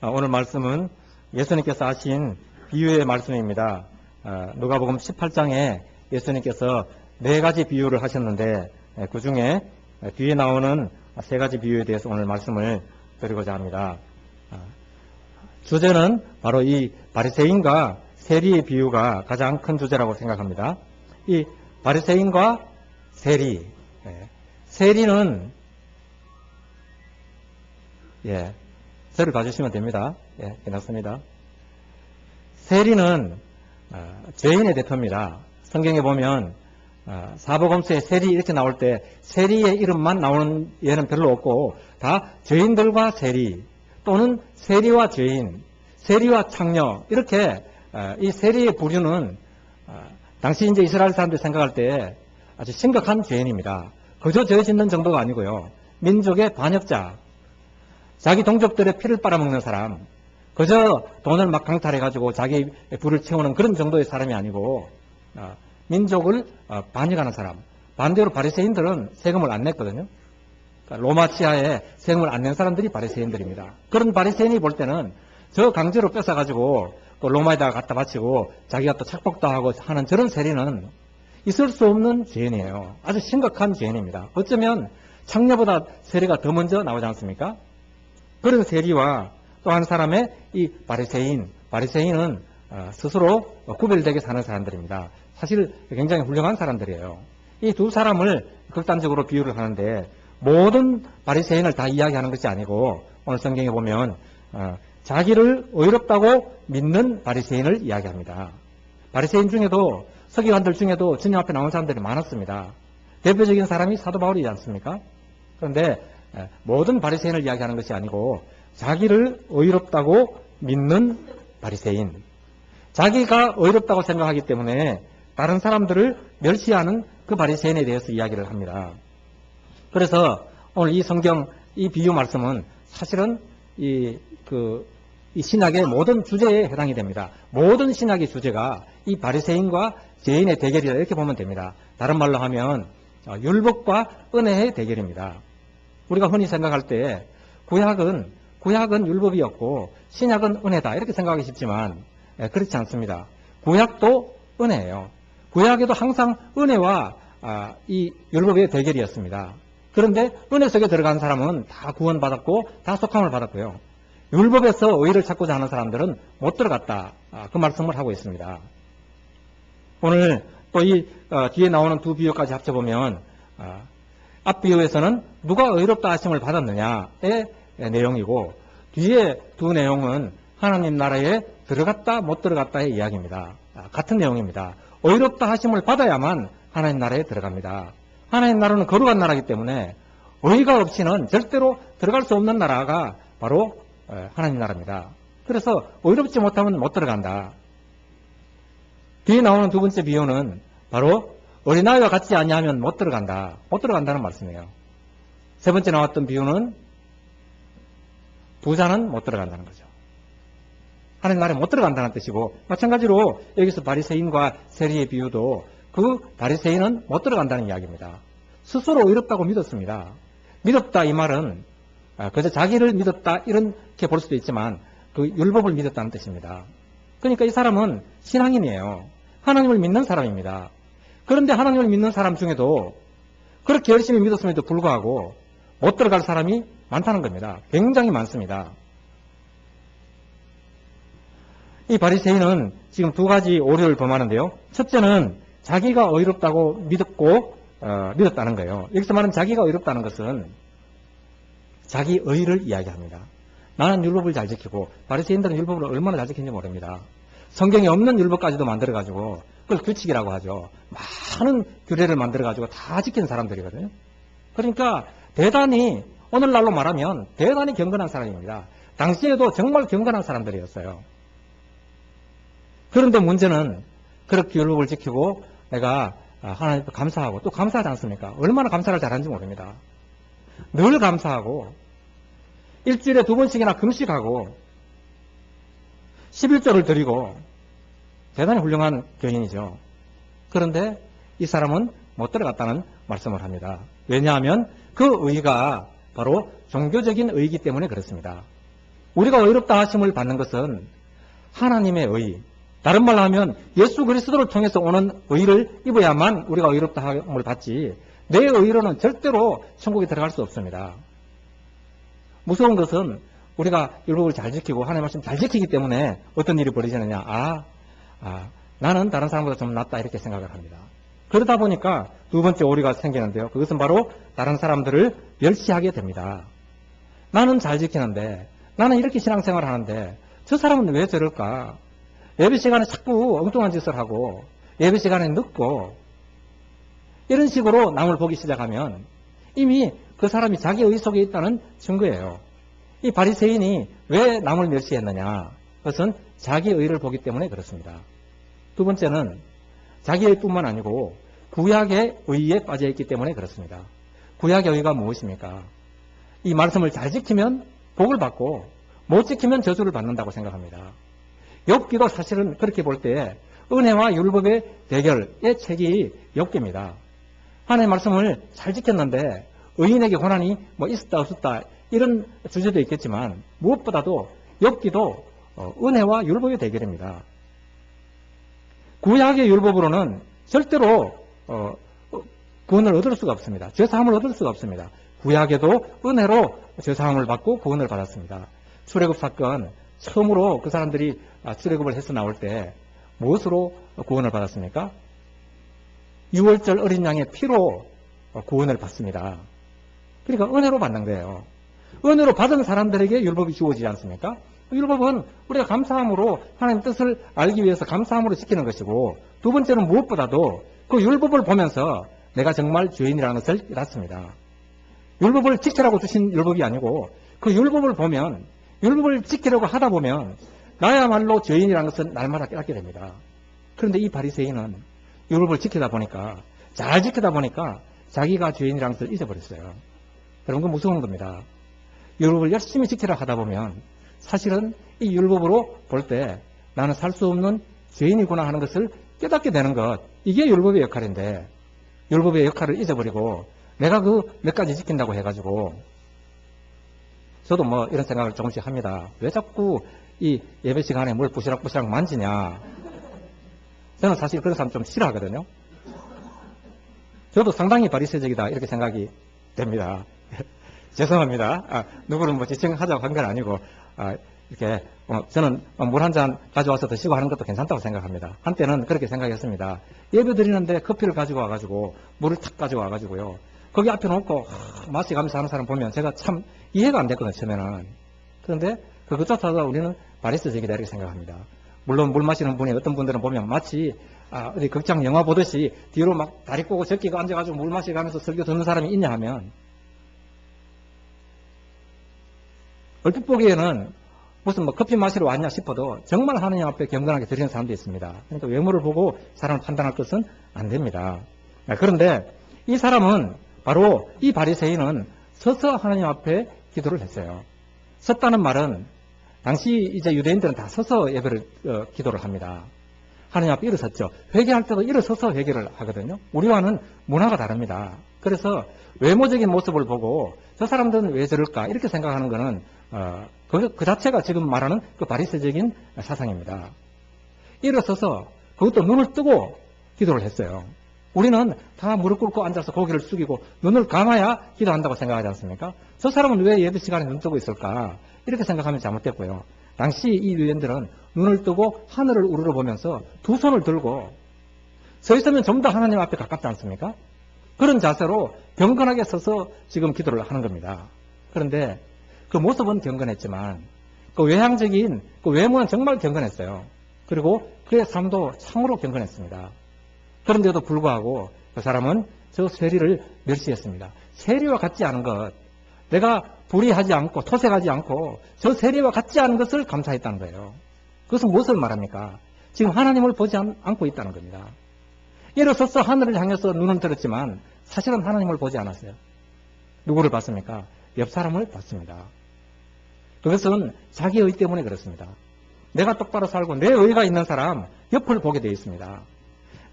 오늘 말씀은 예수님께서 하신 비유의 말씀입니다. 누가복음 18장에 예수님께서 4가지 비유를 하셨는데 그 중에 뒤에 나오는 3가지 비유에 대해서 오늘 말씀을 드리고자 합니다. 주제는 바로 이 바리새인과 세리의 비유가 가장 큰 주제라고 생각합니다. 이 바리새인과 세리, 세리는 세를 봐주시면 됩니다. 괜찮습니다. 세리는 죄인의 대표입니다. 성경에 보면 사복음서에 세리 이렇게 나올 때 세리의 이름만 나오는 예는 별로 없고 다 죄인들과 세리 또는 세리와 죄인, 세리와 창녀 이렇게 이 세리의 부류는 당시 이제 이스라엘 사람들이 생각할 때 아주 심각한 죄인입니다. 그저 죄 짓는 정도가 아니고요. 민족의 반역자, 자기 동족들의 피를 빨아먹는 사람, 그저 돈을 막 강탈해가지고 자기 부를 채우는 그런 정도의 사람이 아니고 민족을 반역하는 사람. 반대로 바리새인들은 세금을 안 냈거든요. 그러니까 로마 치하에 세금을 안 낸 사람들이 바리새인들입니다. 그런 바리새인이 볼 때는 저 강제로 뺏어가지고 또 로마에다가 갖다 바치고 자기가 또 착복도 하고 하는 저런 세리는 있을 수 없는 죄인이에요. 아주 심각한 죄인입니다. 어쩌면 창녀보다 세리가 더 먼저 나오지 않습니까? 그런 세리와 또 한 사람의 이 바리새인은 스스로 구별되게 사는 사람들입니다. 사실 굉장히 훌륭한 사람들이에요. 이 두 사람을 극단적으로 비유를 하는데 모든 바리새인을 다 이야기하는 것이 아니고 오늘 성경에 보면 자기를 의롭다고 믿는 바리새인을 이야기합니다. 바리새인 중에도 서기관들 중에도 주님 앞에 나온 사람들이 많았습니다. 대표적인 사람이 사도 바울이지 않습니까? 그런데 모든 바리새인을 이야기하는 것이 아니고 자기를 의롭다고 믿는 바리새인, 자기가 의롭다고 생각하기 때문에 다른 사람들을 멸시하는 그 바리새인에 대해서 이야기를 합니다. 그래서 오늘 이 성경 이 비유 말씀은 사실은 이 신약의 모든 주제에 해당이 됩니다. 모든 신약의 주제가 이 바리새인과 죄인의 대결이다 이렇게 보면 됩니다. 다른 말로 하면 율법과 은혜의 대결입니다. 우리가 흔히 생각할 때 구약은 율법이었고 신약은 은혜다 이렇게 생각하기 쉽지만 그렇지 않습니다. 구약도 은혜예요. 구약에도 항상 은혜와 이 율법의 대결이었습니다. 그런데 은혜 속에 들어간 사람은 다 구원받았고 다 속함을 받았고요. 율법에서 의를 찾고자 하는 사람들은 못 들어갔다. 그 말씀을 하고 있습니다. 오늘 또 이 뒤에 나오는 두 비유까지 합쳐보면 앞 비유에서는 누가 의롭다 하심을 받았느냐의 내용이고 뒤에 두 내용은 하나님 나라에 들어갔다 못 들어갔다의 이야기입니다. 같은 내용입니다. 의롭다 하심을 받아야만 하나님 나라에 들어갑니다. 하나님 나라는 거룩한 나라이기 때문에 의가 없이는 절대로 들어갈 수 없는 나라가 바로 하나님 나라입니다. 그래서 의롭지 못하면 못 들어간다. 뒤에 나오는 두 번째 비유는 바로 어린아이와 같지 아니하면 못 들어간다. 못 들어간다는 말씀이에요. 세 번째 나왔던 비유는 부자는 못 들어간다는 거죠. 하나님 나라에 못 들어간다는 뜻이고 마찬가지로 여기서 바리새인과 세리의 비유도 그 바리새인은 못 들어간다는 이야기입니다. 스스로 의롭다고 믿었습니다. 믿었다 이 말은 그저 자기를 믿었다 이렇게 볼 수도 있지만 그 율법을 믿었다는 뜻입니다. 그러니까 이 사람은 신앙인이에요. 하나님을 믿는 사람입니다. 그런데 하나님을 믿는 사람 중에도 그렇게 열심히 믿었음에도 불구하고 못 들어갈 사람이 많다는 겁니다. 굉장히 많습니다. 이 바리새인은 지금 두 가지 오류를 범하는데요. 첫째는 자기가 의롭다고 믿었다는 거예요. 여기서 말하는 자기가 의롭다는 것은 자기 의를 이야기합니다. 나는 율법을 잘 지키고 바리새인들은 율법을 얼마나 잘 지키는지 모릅니다. 성경에 없는 율법까지도 만들어가지고 그걸 규칙이라고 하죠. 많은 규례를 만들어가지고 다 지킨 사람들이거든요. 그러니까 대단히 오늘날로 말하면 대단히 경건한 사람입니다. 당시에도 정말 경건한 사람들이었어요. 그런데 문제는 그렇게 율법을 지키고 내가 하나님께 감사하고 또 감사하지 않습니까? 얼마나 감사를 잘하는지 모릅니다. 늘 감사하고 일주일에 2번씩이나 금식하고 11조를 드리고 대단히 훌륭한 교인이죠. 그런데 이 사람은 못 들어갔다는 말씀을 합니다. 왜냐하면 그 의가 바로 종교적인 의이기 때문에 그렇습니다. 우리가 의롭다 하심을 받는 것은 하나님의 의, 다른 말로 하면 예수 그리스도를 통해서 오는 의를 입어야만 우리가 의롭다 함을 받지, 내 의로는 절대로 천국에 들어갈 수 없습니다. 무서운 것은 우리가 율법을 잘 지키고 하나님의 말씀 잘 지키기 때문에 어떤 일이 벌어지느냐. 나는 다른 사람보다 좀 낫다 이렇게 생각을 합니다. 그러다 보니까 두 번째 오류가 생기는데요. 그것은 바로 다른 사람들을 멸시하게 됩니다. 나는 잘 지키는데, 나는 이렇게 신앙생활을 하는데 저 사람은 왜 저럴까? 예배 시간에 자꾸 엉뚱한 짓을 하고 예배 시간에 늦고 이런 식으로 남을 보기 시작하면 이미 그 사람이 자기 의 속에 있다는 증거예요. 이 바리새인이 왜 남을 멸시했느냐? 그것은 자기 의를 보기 때문에 그렇습니다. 두 번째는 자기 의뿐만 아니고 구약의 의에 빠져있기 때문에 그렇습니다. 구약의 의가 무엇입니까? 이 말씀을 잘 지키면 복을 받고 못 지키면 저주를 받는다고 생각합니다. 욥기도 사실은 그렇게 볼 때 은혜와 율법의 대결의 책이 욥기입니다. 하나님의 말씀을 잘 지켰는데 의인에게 고난이 있었다 없었다 이런 주제도 있겠지만 무엇보다도 욥기도 은혜와 율법의 대결입니다. 구약의 율법으로는 절대로 구원을 얻을 수가 없습니다. 죄사함을 얻을 수가 없습니다. 구약에도 은혜로 죄사함을 받고 구원을 받았습니다. 출애굽 사건 처음으로 그 사람들이 출애굽을 해서 나올 때 무엇으로 구원을 받았습니까? 6월절 어린 양의 피로 구원을 받습니다. 그러니까 은혜로 받는 거예요. 은혜로 받은 사람들에게 율법이 주어지지 않습니까? 율법은 우리가 감사함으로 하나님의 뜻을 알기 위해서 감사함으로 지키는 것이고, 두 번째는 무엇보다도 그 율법을 보면서 내가 정말 죄인이라는 것을 깨닫습니다. 율법을 지키라고 주신 율법이 아니고 그 율법을 보면, 율법을 지키려고 하다 보면 나야말로 죄인이라는 것은 날마다 깨닫게 됩니다. 그런데 이 바리새인은 율법을 지키다 보니까, 잘 지키다 보니까 자기가 죄인이라는 것을 잊어버렸어요. 여러분, 그 무서운 겁니다. 율법을 열심히 지키려 하다 보면 사실은 이 율법으로 볼 때 나는 살 수 없는 죄인이구나 하는 것을 깨닫게 되는 것, 이게 율법의 역할인데 율법의 역할을 잊어버리고 내가 그 몇 가지 지킨다고 해가지고, 저도 이런 생각을 조금씩 합니다. 왜 자꾸 이 예배 시간에 뭘 부시락부시락 만지냐. 저는 사실 그런 사람 좀 싫어하거든요. 저도 상당히 바리새적이다 이렇게 생각이 됩니다. 죄송합니다. 누구를 지칭하자고 한 건 아니고, 이렇게 저는 물 한 잔 가져와서 드시고 하는 것도 괜찮다고 생각합니다. 한때는 그렇게 생각했습니다. 예배 드리는데 커피를 가지고 와가지고 물을 탁 가지고 와가지고요, 거기 앞에 놓고 마시가면서 하는 사람 보면 제가 참 이해가 안 됐거든요, 처음에는. 그런데 그것조차도 우리는 바리새적이다 이렇게 생각합니다. 물론 물 마시는 분이 어떤 분들은 보면 마치 어디 극장 영화 보듯이 뒤로 막 다리 꼬고 적기가 앉아가지고 물 마시가면서 설교 듣는 사람이 있냐 하면, 얼핏 보기에는 무슨 커피 마시러 왔냐 싶어도 정말 하나님 앞에 경건하게 드리는 사람도 있습니다. 그러니까 외모를 보고 사람을 판단할 것은 안 됩니다. 그런데 이 사람은, 바로 이 바리새인은 서서 하나님 앞에 기도를 했어요. 섰다는 말은 당시 이제 유대인들은 다 서서 예배를 기도를 합니다. 하나님 앞에 일어섰죠. 회개할 때도 일어서서 회개를 하거든요. 우리와는 문화가 다릅니다. 그래서 외모적인 모습을 보고 저 사람들은 왜 저럴까 이렇게 생각하는 것은 그 자체가 지금 말하는 그 바리새적인 사상입니다. 일어서서 그것도 눈을 뜨고 기도를 했어요. 우리는 다 무릎 꿇고 앉아서 고개를 숙이고 눈을 감아야 기도한다고 생각하지 않습니까? 저 사람은 왜 예배 시간에 눈 뜨고 있을까? 이렇게 생각하면 잘못됐고요. 당시 이 유대인들은 눈을 뜨고 하늘을 우러러보면서 두 손을 들고 서 있으면 좀 더 하나님 앞에 가깝지 않습니까? 그런 자세로 경건하게 서서 지금 기도를 하는 겁니다. 그런데 그 모습은 경건했지만 그 외향적인 그 외모는 정말 경건했어요. 그리고 그의 삶도 참으로 경건했습니다. 그런데도 불구하고 그 사람은 저 세리를 멸시했습니다. 세리와 같지 않은 것, 내가 불의하지 않고 토색하지 않고 저 세리와 같지 않은 것을 감사했다는 거예요. 그것은 무엇을 말합니까? 지금 하나님을 보지 않고 있다는 겁니다. 일어서서 하늘을 향해서 눈은 들었지만 사실은 하나님을 보지 않았어요. 누구를 봤습니까? 옆 사람을 봤습니다. 그것은 자기 의 때문에 그렇습니다. 내가 똑바로 살고 내 의가 있는 사람 옆을 보게 되어 있습니다.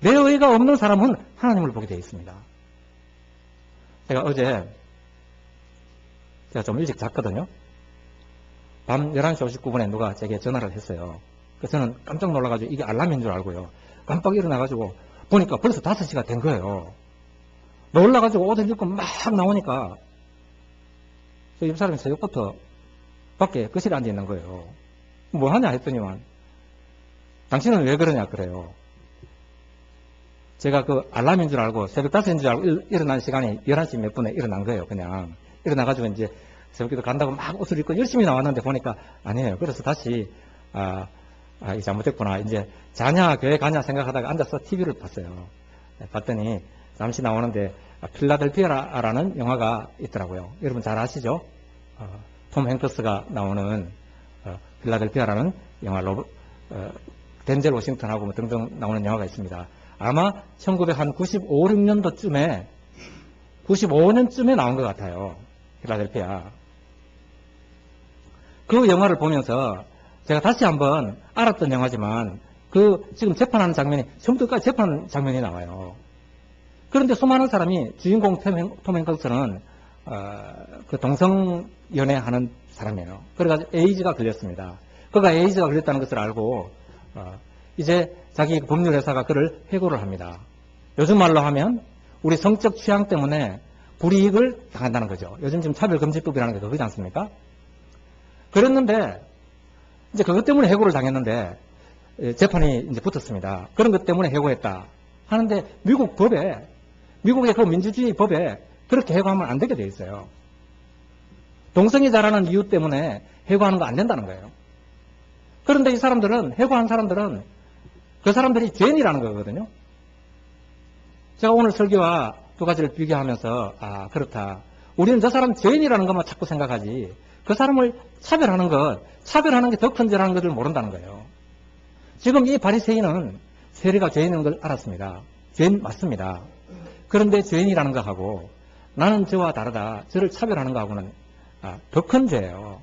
내 의가 없는 사람은 하나님을 보게 되어 있습니다. 제가 어제 좀 일찍 잤거든요. 밤 11시 59분에 누가 제게 전화를 했어요. 그래서 저는 깜짝 놀라가지고 이게 알람인 줄 알고요. 깜빡 일어나가지고 보니까 벌써 5시가 된 거예요. 놀라가지고 옷을 입고 막 나오니까 저 옆 사람이 새벽부터 밖에 거실에 앉아 있는 거예요. 뭐 하냐 했더니만 당신은 왜 그러냐 그래요. 제가 그 알람인 줄 알고 새벽 5시인 줄 알고 일어난 시간이 11시 몇 분에 일어난 거예요. 그냥 일어나가지고 이제 새벽기도 간다고 막 옷을 입고 열심히 나왔는데 보니까 아니에요. 그래서 다시 이게 잘못됐구나. 이제 자냐 교회 가냐 생각하다가 앉아서 TV를 봤어요. 봤더니 잠시 나오는데 필라델피아라는 영화가 있더라고요. 여러분 잘 아시죠? 톰 행크스가 나오는 필라델피아라는 영화 덴젤 워싱턴하고 뭐 등등 나오는 영화가 있습니다. 아마 1995, 6년도쯤에 95년쯤에 나온 것 같아요. 필라델피아. 그 영화를 보면서 제가 다시 한번 알았던 영화지만 지금 재판하는 장면이 처음부터 끝까지 재판 장면이 나와요. 그런데 수많은 사람이 주인공 톰 행크스는 그 동성연애하는 사람이에요. 그래가지고 에이즈가 걸렸습니다. 그가 에이즈가 걸렸다는 것을 알고 이제 자기 법률회사가 그를 해고를 합니다. 요즘 말로 하면 우리 성적 취향 때문에 불이익을 당한다는 거죠. 요즘 지금 차별금지법이라는 게 그거지 않습니까? 그랬는데 이제 그것 때문에 해고를 당했는데 재판이 이제 붙었습니다. 그런 것 때문에 해고했다 하는데 미국의 그 민주주의 법에 그렇게 해고하면 안 되게 돼 있어요. 동성이 자라는 이유 때문에 해고하는 거 안 된다는 거예요. 그런데 이 사람들은 해고한 사람들은 그 사람들이 죄인이라는 거거든요. 제가 오늘 설교와 두 가지를 비교하면서 그렇다. 우리는 저 사람 죄인이라는 것만 자꾸 생각하지 그 사람을 차별하는 게 더 큰 죄라는 것을 모른다는 거예요. 지금 이 바리새인은 세리가 죄인인 걸 알았습니다. 죄인 맞습니다. 그런데 죄인이라는 거하고 나는 저와 다르다. 저를 차별하는 거하고는 더 큰 죄예요.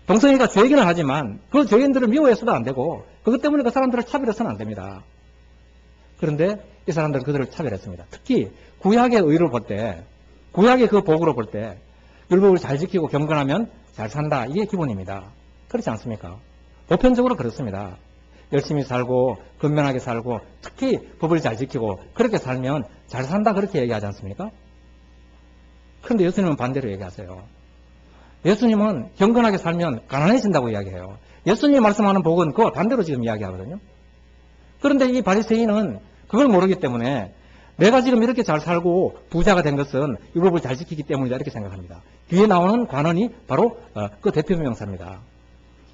동성애가 죄이기는 하지만 그 죄인들을 미워해서도 안 되고 그것 때문에 그 사람들을 차별해서는 안 됩니다. 그런데 이 사람들은 그들을 차별했습니다. 특히 구약의 의를 볼 때, 구약의 그 복으로 볼 때 율법을 잘 지키고 경건하면 잘 산다. 이게 기본입니다. 그렇지 않습니까? 보편적으로 그렇습니다. 열심히 살고 건면하게 살고 특히 법을 잘 지키고 그렇게 살면 잘 산다 그렇게 얘기하지 않습니까? 그런데 예수님은 반대로 얘기하세요. 예수님은 경건하게 살면 가난해진다고 이야기해요. 예수님이 말씀하는 복은 그거 반대로 지금 이야기하거든요. 그런데 이 바리새인은 그걸 모르기 때문에 내가 지금 이렇게 잘 살고 부자가 된 것은 율법을 잘 지키기 때문이다 이렇게 생각합니다. 뒤에 나오는 관원이 바로 그 대표 명사입니다.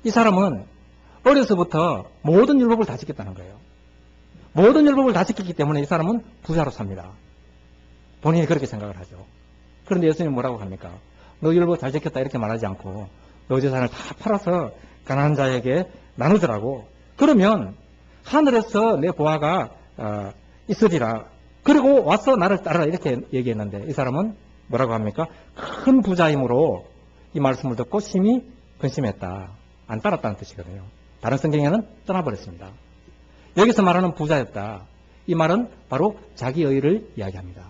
이 사람은 어려서부터 모든 율법을 다 지켰다는 거예요. 모든 율법을 다 지켰기 때문에 이 사람은 부자로 삽니다. 본인이 그렇게 생각을 하죠. 그런데 예수님은 뭐라고 합니까? 너 율법 잘 지켰다 이렇게 말하지 않고 너 재산을 다 팔아서 가난한 자에게 나누더라고. 그러면 하늘에서 내 보화가 있으리라. 그리고 와서 나를 따르라 이렇게 얘기했는데 이 사람은 뭐라고 합니까? 큰 부자이므로 이 말씀을 듣고 심히 근심했다. 안 따랐다는 뜻이거든요. 다른 성경에는 떠나버렸습니다. 여기서 말하는 부자였다. 이 말은 바로 자기 의를 이야기합니다.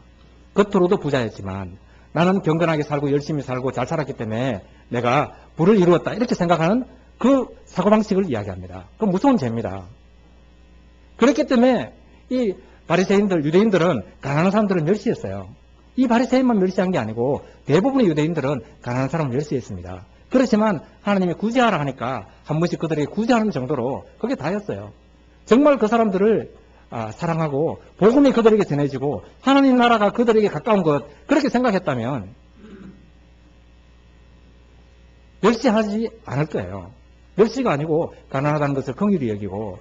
겉으로도 부자였지만 나는 경건하게 살고 열심히 살고 잘 살았기 때문에 내가 부를 이루었다. 이렇게 생각하는 그 사고방식을 이야기합니다. 그건 무서운 죄입니다. 그렇기 때문에 이 바리새인들, 유대인들은 가난한 사람들을 멸시했어요. 이 바리새인만 멸시한 게 아니고 대부분의 유대인들은 가난한 사람을 멸시했습니다. 그렇지만 하나님이 구제하라 하니까 한 번씩 그들에게 구제하는 정도로 그게 다였어요. 정말 그 사람들을 사랑하고 복음이 그들에게 전해지고 하나님 나라가 그들에게 가까운 것 그렇게 생각했다면 멸시하지 않을 거예요. 멸시가 아니고 가난하다는 것을 긍휼히 여기고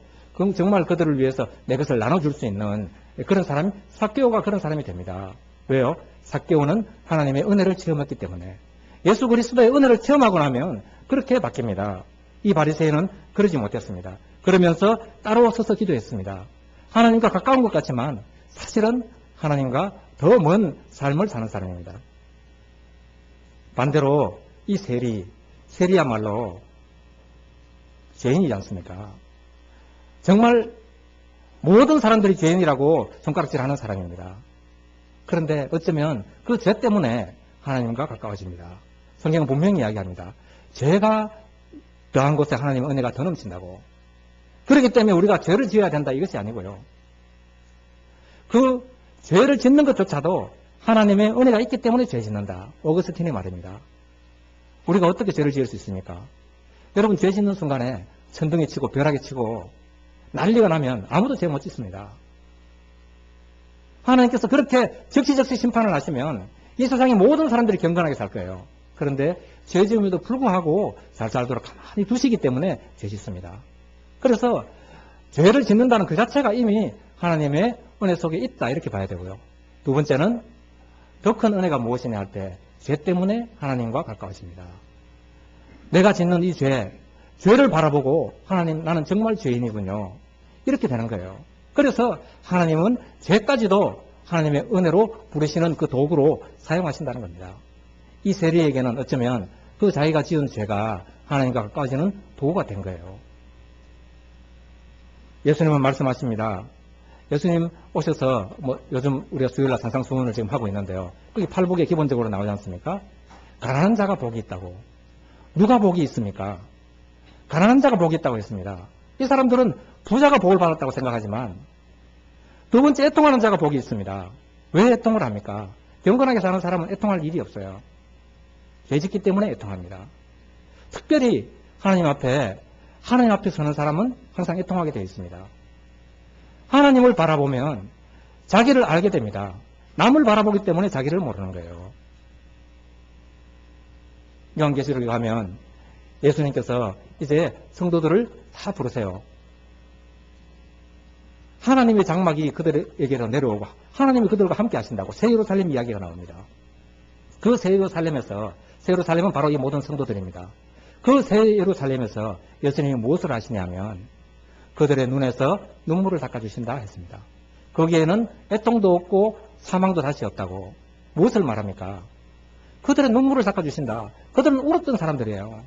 정말 그들을 위해서 내 것을 나눠줄 수 있는 그런 사람이 삭개오가 그런 사람이 됩니다. 왜요? 삭개오는 하나님의 은혜를 체험했기 때문에 예수 그리스도의 은혜를 체험하고 나면 그렇게 바뀝니다. 이 바리새인은 그러지 못했습니다. 그러면서 따로 서서 기도했습니다. 하나님과 가까운 것 같지만 사실은 하나님과 더 먼 삶을 사는 사람입니다. 반대로 이 세리야말로 죄인이지 않습니까? 정말 모든 사람들이 죄인이라고 손가락질하는 사람입니다. 그런데 어쩌면 그 죄 때문에 하나님과 가까워집니다. 성경은 분명히 이야기합니다. 죄가 더한 곳에 하나님의 은혜가 더 넘친다고. 그렇기 때문에 우리가 죄를 지어야 된다 이것이 아니고요. 그 죄를 짓는 것조차도 하나님의 은혜가 있기 때문에 죄 짓는다. 오거스틴의 말입니다. 우리가 어떻게 죄를 지을 수 있습니까? 여러분 죄 짓는 순간에 천둥이 치고 벼락이 치고 난리가 나면 아무도 죄 못 짓습니다. 하나님께서 그렇게 적시적시 심판을 하시면 이 세상의 모든 사람들이 경건하게 살 거예요. 그런데 죄 지음에도 불구하고 잘 살도록 가만히 두시기 때문에 죄 짓습니다. 그래서 죄를 짓는다는 그 자체가 이미 하나님의 은혜 속에 있다 이렇게 봐야 되고요. 두 번째는 더 큰 은혜가 무엇이냐 할 때 죄 때문에 하나님과 가까워집니다. 내가 짓는 이 죄를 바라보고 하나님 나는 정말 죄인이군요. 이렇게 되는 거예요. 그래서 하나님은 죄까지도 하나님의 은혜로 부르시는 그 도구로 사용하신다는 겁니다. 이 세리에게는 어쩌면 그 자기가 지은 죄가 하나님과 가까워지는 도구가 된 거예요. 예수님은 말씀하십니다. 예수님 오셔서 요즘 우리가 수요일날 산상수훈을 지금 하고 있는데요. 거기 팔복에 기본적으로 나오지 않습니까? 가난한 자가 복이 있다고. 누가 복이 있습니까? 가난한 자가 복이 있다고 했습니다. 이 사람들은 부자가 복을 받았다고 생각하지만 두 번째 애통하는 자가 복이 있습니다. 왜 애통을 합니까? 경건하게 사는 사람은 애통할 일이 없어요. 죄 짓기 때문에 애통합니다. 특별히 하나님 앞에 서는 사람은 항상 애통하게 되어 있습니다. 하나님을 바라보면 자기를 알게 됩니다. 남을 바라보기 때문에 자기를 모르는 거예요. 요한계시록에 가면 예수님께서 이제 성도들을 다 부르세요. 하나님의 장막이 그들에게로 내려오고 하나님이 그들과 함께 하신다고 새 예루살렘 이야기가 나옵니다. 그 새 예루살렘에서 새 예루살렘은 바로 이 모든 성도들입니다. 그 새 예루살렘에서 예수님이 무엇을 하시냐면 그들의 눈에서 눈물을 닦아주신다 했습니다. 거기에는 애통도 없고 사망도 다시 없다고. 무엇을 말합니까? 그들의 눈물을 닦아주신다. 그들은 울었던 사람들이에요.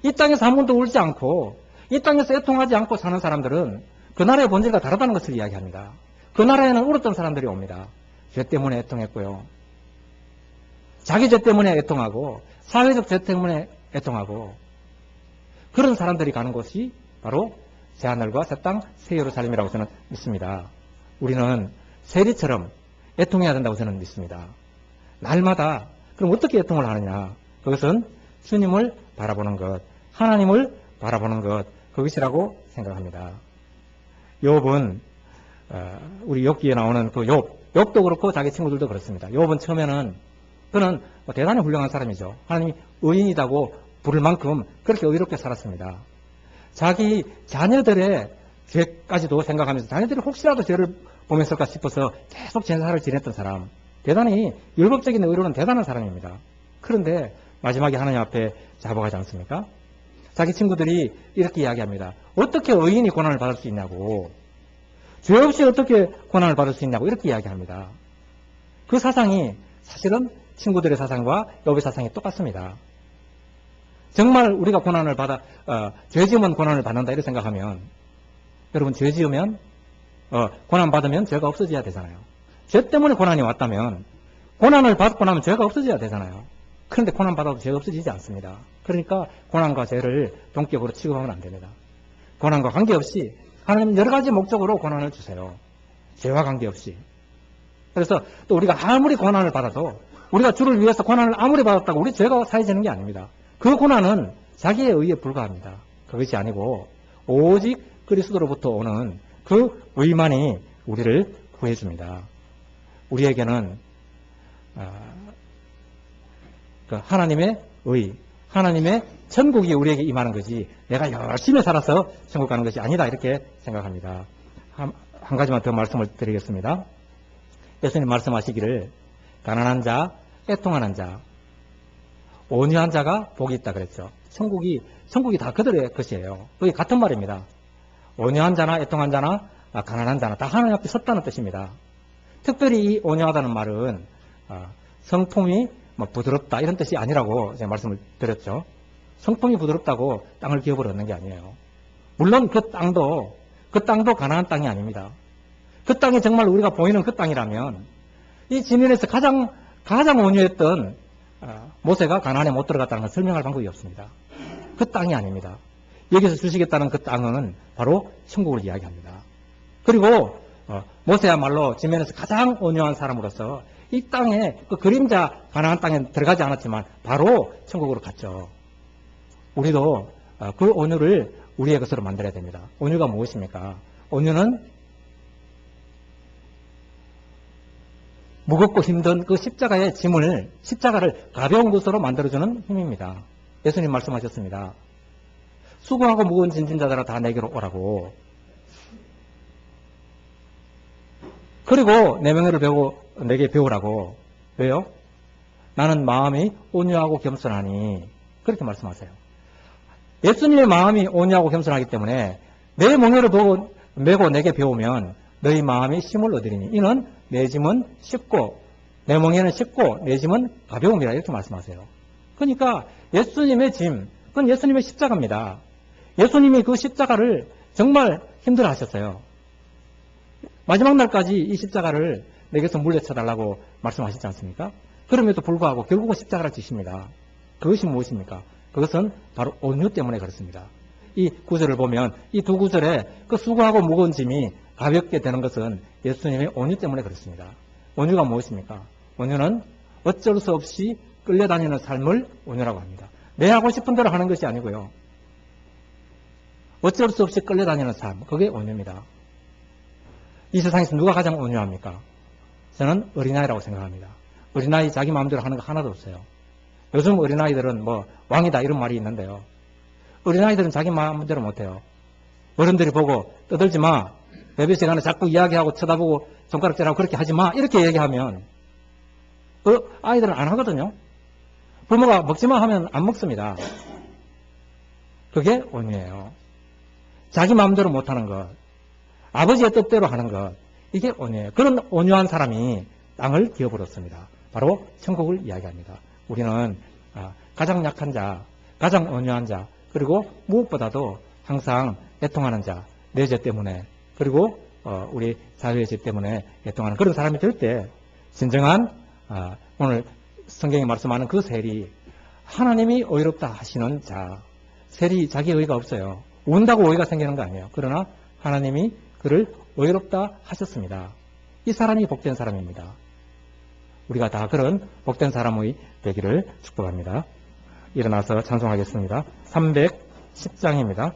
이 땅에서 한 번도 울지 않고 이 땅에서 애통하지 않고 사는 사람들은 그 나라의 본질과 다르다는 것을 이야기합니다. 그 나라에는 울었던 사람들이 옵니다. 죄 때문에 애통했고요. 자기 죄 때문에 애통하고 사회적 죄 때문에 애통하고 그런 사람들이 가는 곳이 바로 새하늘과 새 땅, 새 예루살렘이라고 저는 믿습니다. 우리는 세리처럼 애통해야 된다고 저는 믿습니다. 날마다 그럼 어떻게 애통을 하느냐? 그것은 주님을 바라보는 것, 하나님을 바라보는 것, 그것이라고 생각합니다. 욥은 우리 욥기에 나오는 그 욥도 그렇고 자기 친구들도 그렇습니다. 욥은 처음에는 그는 대단히 훌륭한 사람이죠. 하나님이 의인이라고 부를 만큼 그렇게 의롭게 살았습니다. 자기 자녀들의 죄까지도 생각하면서 자녀들이 혹시라도 죄를 범했을까 싶어서 계속 제사를 지냈던 사람, 대단히 율법적인 의로는 대단한 사람입니다. 그런데 마지막에 하나님 앞에 잡아가지 않습니까? 자기 친구들이 이렇게 이야기합니다. 어떻게 의인이 고난을 받을 수 있냐고, 죄 없이 어떻게 고난을 받을 수 있냐고 이렇게 이야기합니다. 그 사상이 사실은 친구들의 사상과 욥의 사상이 똑같습니다. 정말 우리가 고난을 죄 지으면 고난을 받는다 이렇게 생각하면, 여러분 죄 지으면 고난 받으면 죄가 없어져야 되잖아요. 죄 때문에 고난이 왔다면 고난을 받고 나면 죄가 없어져야 되잖아요. 그런데 고난 받아도 죄가 없어지지 않습니다. 그러니까 고난과 죄를 동격으로 취급하면 안 됩니다. 고난과 관계없이 하나님은 여러 가지 목적으로 고난을 주세요. 죄와 관계없이. 그래서 또 우리가 아무리 고난을 받아도 우리가 주를 위해서 고난을 아무리 받았다고 우리 죄가 사해지는 게 아닙니다. 그 고난은 자기의 의에 불과합니다. 그것이 아니고 오직 그리스도로부터 오는 그 의만이 우리를 구해줍니다. 우리에게는 하나님의 의, 하나님의 천국이 우리에게 임하는 것이 내가 열심히 살아서 천국 가는 것이 아니다 이렇게 생각합니다. 한 가지만 더 말씀을 드리겠습니다. 예수님 말씀하시기를 가난한 자, 애통하는 자, 온유한 자가 복이 있다 그랬죠. 천국이 다 그들의 것이에요. 그게 같은 말입니다. 온유한 자나 애통한 자나 가난한 자나 다 하나님 앞에 섰다는 뜻입니다. 특별히 이 온유하다는 말은 성품이 부드럽다 이런 뜻이 아니라고 제가 말씀을 드렸죠. 성품이 부드럽다고 땅을 기업으로 얻는 게 아니에요. 물론 그 땅도 가난한 땅이 아닙니다. 그 땅이 정말 우리가 보이는 그 땅이라면 이 지면에서 가장 온유했던 모세가 가나안에 못 들어갔다는 걸 설명할 방법이 없습니다. 그 땅이 아닙니다. 여기서 주시겠다는 그 땅은 바로 천국을 이야기합니다. 그리고 모세야말로 지면에서 가장 온유한 사람으로서 이 땅에 그 그림자 가나안 땅에 들어가지 않았지만 바로 천국으로 갔죠. 우리도 그 온유를 우리의 것으로 만들어야 됩니다. 온유가 무엇입니까? 온유는 무겁고 힘든 그 십자가의 짐을, 십자가를 가벼운 것으로 만들어주는 힘입니다. 예수님 말씀하셨습니다. 수고하고 무거운 짐진 자들아 다 내게로 오라고. 그리고 내 명예를 내게 배우라고. 왜요? 나는 마음이 온유하고 겸손하니. 그렇게 말씀하세요. 예수님의 마음이 온유하고 겸손하기 때문에 내 멍에를 메고 내게 배우면 너희 마음이 힘을 얻으리니 이는 내 짐은 쉽고 내 멍에는 쉽고 내 짐은 가벼움이라 이렇게 말씀하세요. 그러니까 예수님의 짐, 그건 예수님의 십자가입니다. 예수님이 그 십자가를 정말 힘들어 하셨어요. 마지막 날까지 이 십자가를 내게서 물려쳐달라고 말씀하시지 않습니까? 그럼에도 불구하고 결국은 십자가를 지십니다. 그것이 무엇입니까? 그것은 바로 온유 때문에 그렇습니다. 이 구절을 보면 이 두 구절에 그 수고하고 무거운 짐이 가볍게 되는 것은 예수님의 온유 때문에 그렇습니다. 온유가 무엇입니까? 온유는 어쩔 수 없이 끌려다니는 삶을 온유라고 합니다. 내 하고 싶은 대로 하는 것이 아니고요. 어쩔 수 없이 끌려다니는 삶, 그게 온유입니다. 이 세상에서 누가 가장 온유합니까? 저는 어린아이라고 생각합니다. 어린아이 자기 마음대로 하는 거 하나도 없어요. 요즘 어린아이들은 뭐 왕이다 이런 말이 있는데요. 어린아이들은 자기 마음대로 못해요. 어른들이 보고 떠들지 마. 베베 시간에 자꾸 이야기하고 쳐다보고 손가락질하고 그렇게 하지 마. 이렇게 얘기하면 아이들은 안 하거든요. 부모가 먹지 마 하면 안 먹습니다. 그게 온유예요. 자기 마음대로 못하는 것. 아버지의 뜻대로 하는 것. 이게 온유예요. 그런 온유한 사람이 땅을 기어버렸습니다. 바로 천국을 이야기합니다. 우리는 가장 약한 자, 가장 온유한 자, 그리고 무엇보다도 항상 애통하는 자, 내 죄 때문에, 그리고 우리 사회의 죄 때문에 애통하는 그런 사람이 될 때 진정한 오늘 성경이 말씀하는 그 세리, 하나님이 의롭다 하시는 자, 세리 자기 의가 없어요. 운다고 의가 생기는 거 아니에요. 그러나 하나님이 그를 의롭다 하셨습니다. 이 사람이 복된 사람입니다. 우리가 다 그런 복된 사람의 되기를 축복합니다. 일어나서 찬송하겠습니다. 310장입니다.